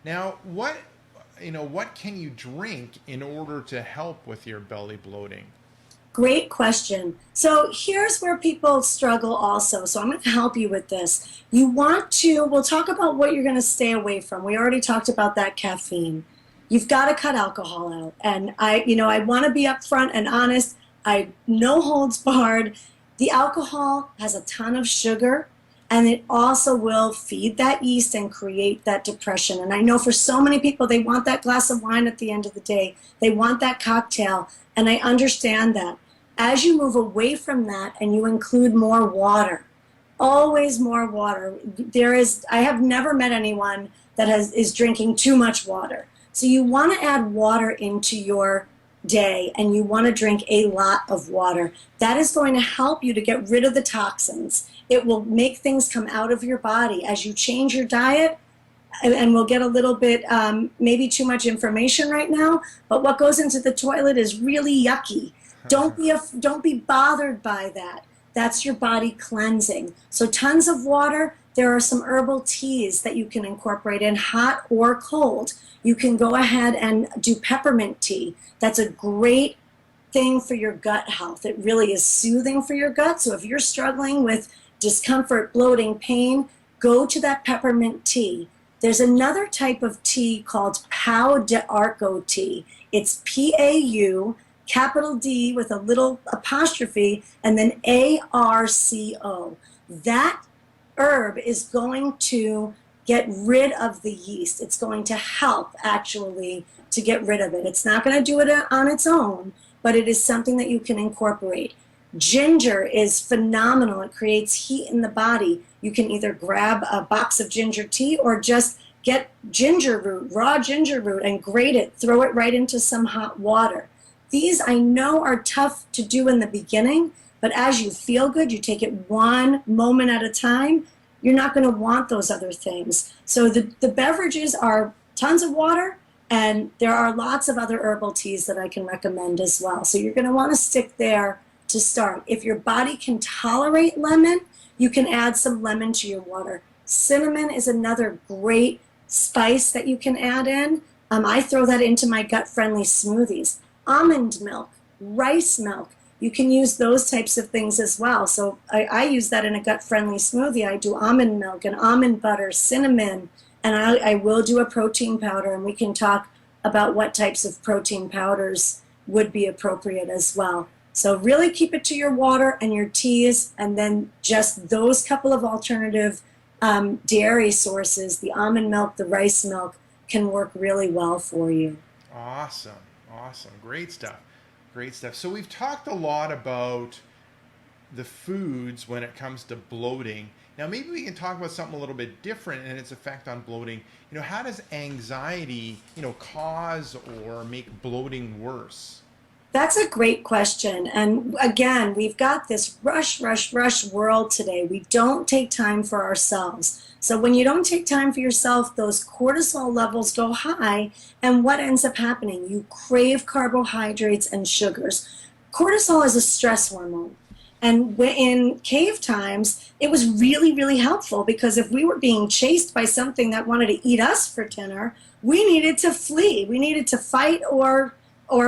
Now, what can you drink in order to help with your belly bloating? Great question. So here's where people struggle also. So I'm going to help you with this. We'll talk about what you're going to stay away from. We already talked about that caffeine. You've got to cut alcohol out. And I want to be upfront and honest. I no holds barred. The alcohol has a ton of sugar and it also will feed that yeast and create that depression. And I know for so many people, they want that glass of wine at the end of the day. They want that cocktail. And I understand that. As you move away from that and you include more water, always more water. I have never met anyone that is drinking too much water. So you want to add water into your day and you want to drink a lot of water. That is going to help you to get rid of the toxins. It will make things come out of your body as you change your diet. And we'll get a little bit, maybe too much information right now, but what goes into the toilet is really yucky. Don't be bothered by that. That's your body cleansing. So tons of water. There are some herbal teas that you can incorporate in, hot or cold. You can go ahead and do peppermint tea. That's a great thing for your gut health. It really is soothing for your gut. So if you're struggling with discomfort, bloating, pain, go to that peppermint tea. There's another type of tea called Pau d'Arco tea. It's Pau, capital D with a little apostrophe, and then ARCO. That herb is going to get rid of the yeast. It's going to help actually to get rid of it. It's not going to do it on its own, but it is something that you can incorporate. Ginger is phenomenal. It creates heat in the body. You can either grab a box of ginger tea or just get ginger root, raw ginger root, and grate it, throw it right into some hot water. These I know are tough to do in the beginning, but as you feel good, you take it one moment at a time, you're not going to want those other things. So the beverages are tons of water, and there are lots of other herbal teas that I can recommend as well. So you're going to want to stick there to start. If your body can tolerate lemon, you can add some lemon to your water. Cinnamon is another great spice that you can add in. I throw that into my gut-friendly smoothies. Almond milk, rice milk, you can use those types of things as well. So I use that in a gut-friendly smoothie. I do almond milk and almond butter, cinnamon, and I will do a protein powder, and we can talk about what types of protein powders would be appropriate as well. So really keep it to your water and your teas, and then just those couple of alternative dairy sources, the almond milk, the rice milk, can work really well for you. Awesome. Awesome. Great stuff. Great stuff. So we've talked a lot about the foods when it comes to bloating. Now maybe we can talk about something a little bit different and its effect on bloating. How does anxiety, cause or make bloating worse? That's a great question. And again, we've got this rush, rush, rush world today. We don't take time for ourselves. So when you don't take time for yourself, those cortisol levels go high. And what ends up happening? You crave carbohydrates and sugars. Cortisol is a stress hormone. And in cave times, it was really, really helpful because if we were being chased by something that wanted to eat us for dinner, we needed to flee. We needed to fight or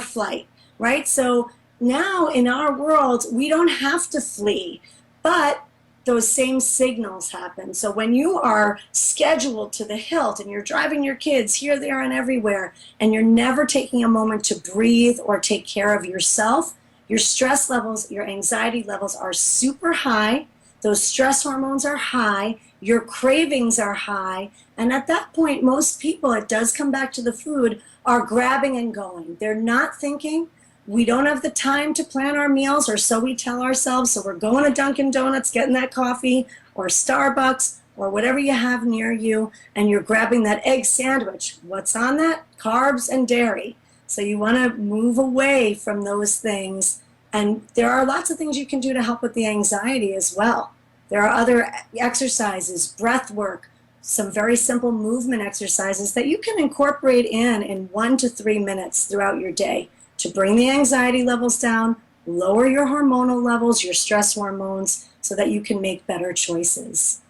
flight, right? So now in our world, we don't have to flee, but those same signals happen. So when you are scheduled to the hilt and you're driving your kids here, there, and everywhere, and you're never taking a moment to breathe or take care of yourself, your stress levels, your anxiety levels are super high. Those stress hormones are high. Your cravings are high. And at that point, most people, it does come back to the food, are grabbing and going. They're not thinking. We don't have the time to plan our meals, or so we tell ourselves. So we're going to Dunkin' Donuts, getting that coffee, or Starbucks, or whatever you have near you, and you're grabbing that egg sandwich. What's on that? Carbs and dairy. So you want to move away from those things. And there are lots of things you can do to help with the anxiety as well. There are other exercises, breath work, some very simple movement exercises that you can incorporate in 1 to 3 minutes throughout your day to bring the anxiety levels down, lower your hormonal levels, your stress hormones, so that you can make better choices.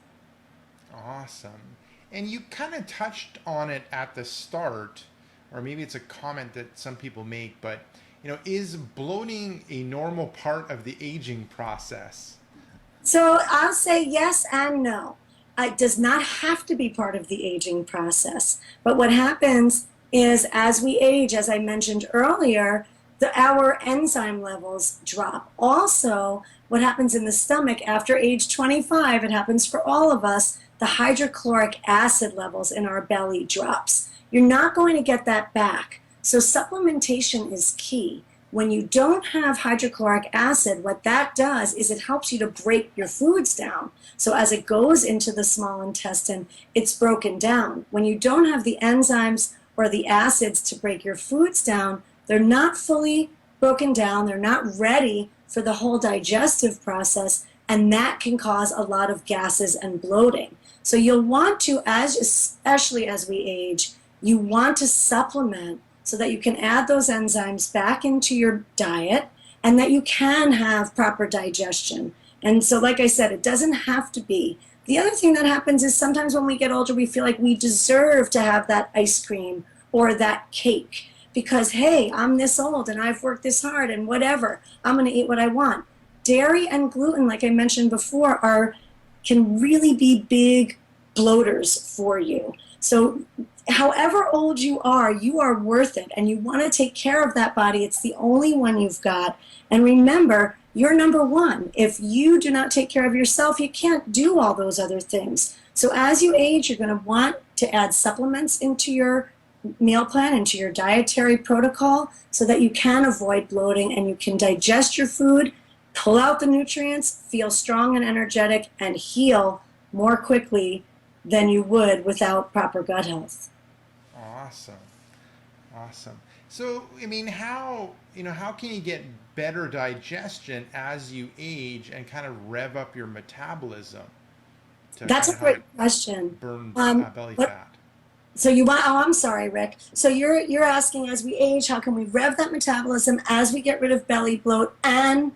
Awesome. And you kind of touched on it at the start, or maybe it's a comment that some people make, but is bloating a normal part of the aging process? So I'll say yes and no. It does not have to be part of the aging process. But what happens is as we age, as I mentioned earlier, our enzyme levels drop. Also, what happens in the stomach after age 25, it happens for all of us, the hydrochloric acid levels in our belly drops. You're not going to get that back. So supplementation is key. When you don't have hydrochloric acid, what that does is it helps you to break your foods down. So as it goes into the small intestine, it's broken down. When you don't have the enzymes or the acids to break your foods down, they're not fully broken down, they're not ready for the whole digestive process, and that can cause a lot of gases and bloating. So you'll want to, especially as we age, you want to supplement so that you can add those enzymes back into your diet and that you can have proper digestion. And so, like I said, it doesn't have to be. The other thing that happens is sometimes when we get older, we feel like we deserve to have that ice cream or that cake because, hey, I'm this old and I've worked this hard and whatever, I'm going to eat what I want. Dairy and gluten, like I mentioned before, can really be big bloaters for you. So however old you are worth it, and you want to take care of that body. It's the only one you've got. And remember, you're number one. If you do not take care of yourself, you can't do all those other things. So as you age, you're going to want to add supplements into your meal plan, into your dietary protocol, so that you can avoid bloating and you can digest your food, pull out the nutrients, feel strong and energetic, and heal more quickly than you would without proper gut health. Awesome. Awesome. So, I mean, how can you get better digestion as you age and kind of rev up your metabolism to That's kind a of great question. burn belly What, fat? so you want? Oh, I'm sorry, Rick. So you're asking, as we age, how can we rev that metabolism as we get rid of belly bloat and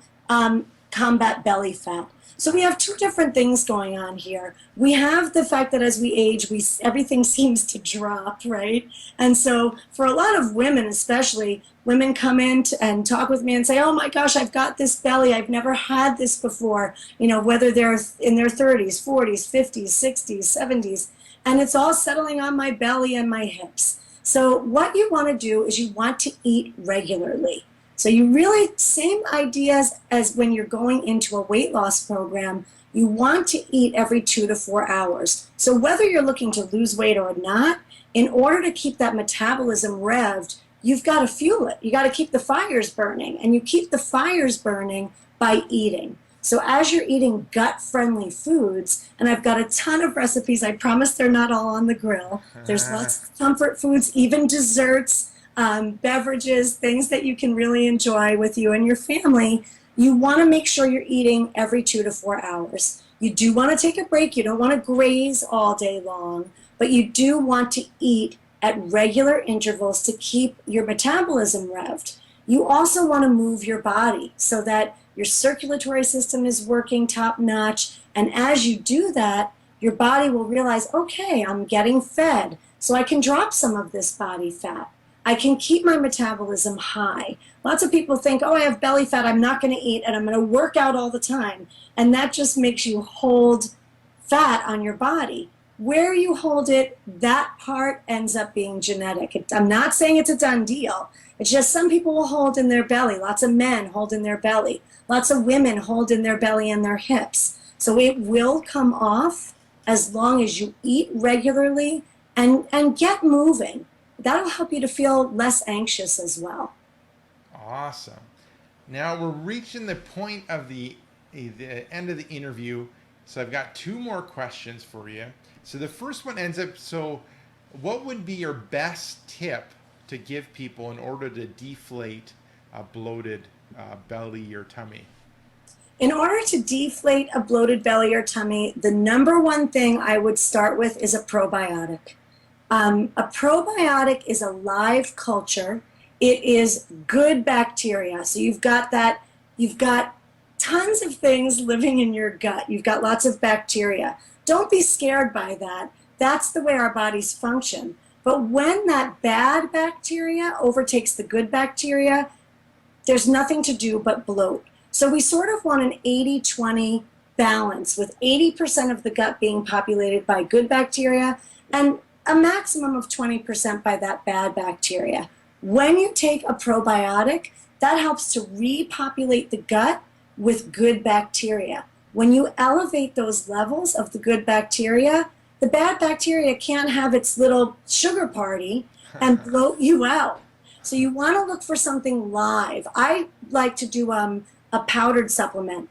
combat belly fat? So we have two different things going on here. We have the fact that as we age, everything seems to drop, right? And so for a lot of women, especially, women come in and talk with me and say, oh my gosh, I've got this belly. I've never had this before, whether they're in their 30s, 40s, 50s, 60s, 70s, and it's all settling on my belly and my hips. So what you want to do is you want to eat regularly. So you really, same ideas as when you're going into a weight loss program, you want to eat every 2 to 4 hours. So whether you're looking to lose weight or not, in order to keep that metabolism revved, you've got to fuel it. You got to keep the fires burning, and you keep the fires burning by eating. So as you're eating gut-friendly foods, and I've got a ton of recipes, I promise they're not all on the grill. There's lots of comfort foods, even desserts, beverages, things that you can really enjoy with you and your family. You want to make sure you're eating every 2 to 4 hours. You do want to take a break. You don't want to graze all day long, but you do want to eat at regular intervals to keep your metabolism revved. You also want to move your body so that your circulatory system is working top notch. And as you do that, your body will realize, okay, I'm getting fed, so I can drop some of this body fat. I can keep my metabolism high. Lots of people think, oh, I have belly fat, I'm not going to eat, and I'm going to work out all the time. And that just makes you hold fat on your body. Where you hold it, that part ends up being genetic. I'm not saying it's a done deal. It's just some people will hold in their belly. Lots of men hold in their belly. Lots of women hold in their belly and their hips. So it will come off as long as you eat regularly and get moving. That'll help you to feel less anxious as well. Awesome. Now we're reaching the point of the end of the interview. So I've got 2 more questions for you. So the first one ends up, so what would be your best tip to give people in order to deflate a bloated belly or tummy? In order to deflate a bloated belly or tummy, the number one thing I would start with is a probiotic. A probiotic is a live culture. It is good bacteria. So you've got tons of things living in your gut. You've got lots of bacteria. Don't be scared by that. That's the way our bodies function. But when that bad bacteria overtakes the good bacteria, there's nothing to do but bloat. So we sort of want an 80-20 balance, with 80% of the gut being populated by good bacteria and a maximum of 20% by that bad bacteria. When you take a probiotic, that helps to repopulate the gut with good bacteria. When you elevate those levels of the good bacteria, the bad bacteria can't have its little sugar party and bloat you out. So you want to look for something live. I like to do a powdered supplement.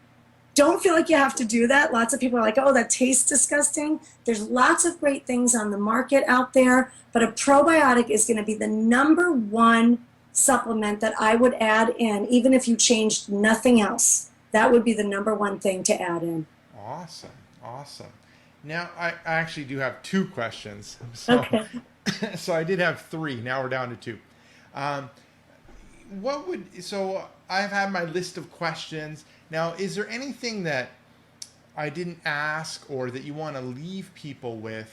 Don't feel like you have to do that. Lots of people are like, oh, that tastes disgusting. There's lots of great things on the market out there, but a probiotic is going to be the #1 supplement that I would add in, even if you changed nothing else. That would be the #1 thing to add in. Awesome. Awesome. Now, I actually do have 2 questions. So, Okay. so I did have 3. Now we're down to 2. So I've had my list of questions. Now, is there anything that I didn't ask or that you want to leave people with,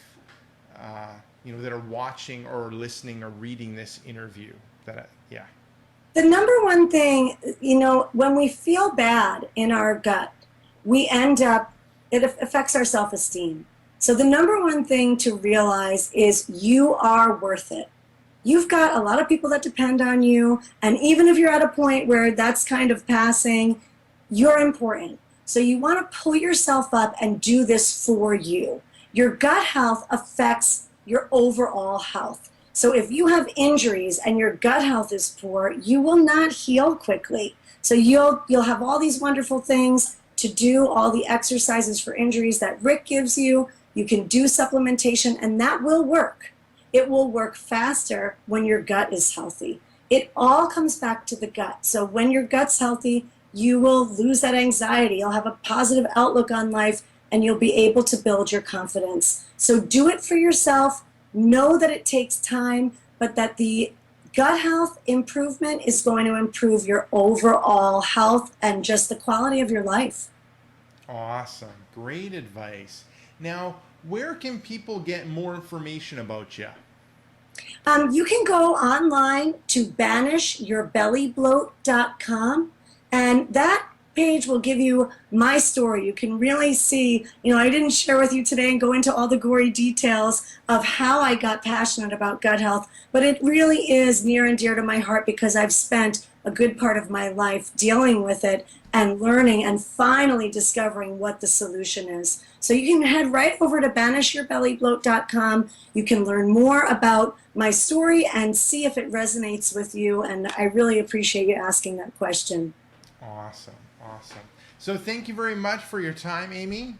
that are watching or listening or reading this interview? Yeah. The #1 thing, when we feel bad in our gut, it affects our self-esteem. So the #1 thing to realize is you are worth it. You've got a lot of people that depend on you, and even if you're at a point where that's kind of passing, you're important. So you want to pull yourself up and do this for you. Your gut health affects your overall health. So if you have injuries and your gut health is poor, you will not heal quickly. So you'll have all these wonderful things to do, all the exercises for injuries that Rick gives you. You can do supplementation, and that will work. It will work faster when your gut is healthy. It all comes back to the gut. So when your gut's healthy, you will lose that anxiety. You'll have a positive outlook on life, and you'll be able to build your confidence. So do it for yourself. Know that it takes time, but that the gut health improvement is going to improve your overall health and just the quality of your life. Awesome. Great advice. Now, where can people get more information about you? You can go online to banishyyourbellybloat.com, and that page will give you my story. You can really see, I didn't share with you today and go into all the gory details of how I got passionate about gut health, but it really is near and dear to my heart because I've spent a good part of my life dealing with it and learning and finally discovering what the solution is. So you can head right over to banishyyourbellybloat.com. You can learn more about my story and see if it resonates with you, and I really appreciate you asking that question. Awesome. Awesome. So thank you very much for your time, Amy.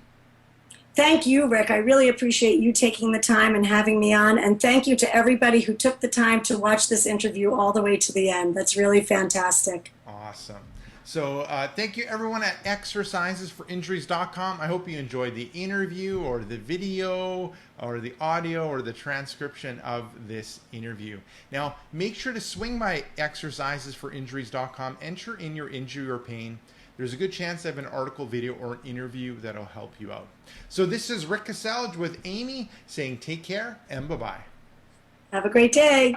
Thank you, Rick. I really appreciate you taking the time and having me on. And thank you to everybody who took the time to watch this interview all the way to the end. That's really fantastic. Awesome. So thank you, everyone at exercisesforinjuries.com. I hope you enjoyed the interview or the video or the audio or the transcription of this interview. Now, make sure to swing by exercisesforinjuries.com, enter in your injury or pain. There's a good chance I have an article, video, or an interview that'll help you out. So this is Rick Caselge with Amy saying take care and bye-bye. Have a great day.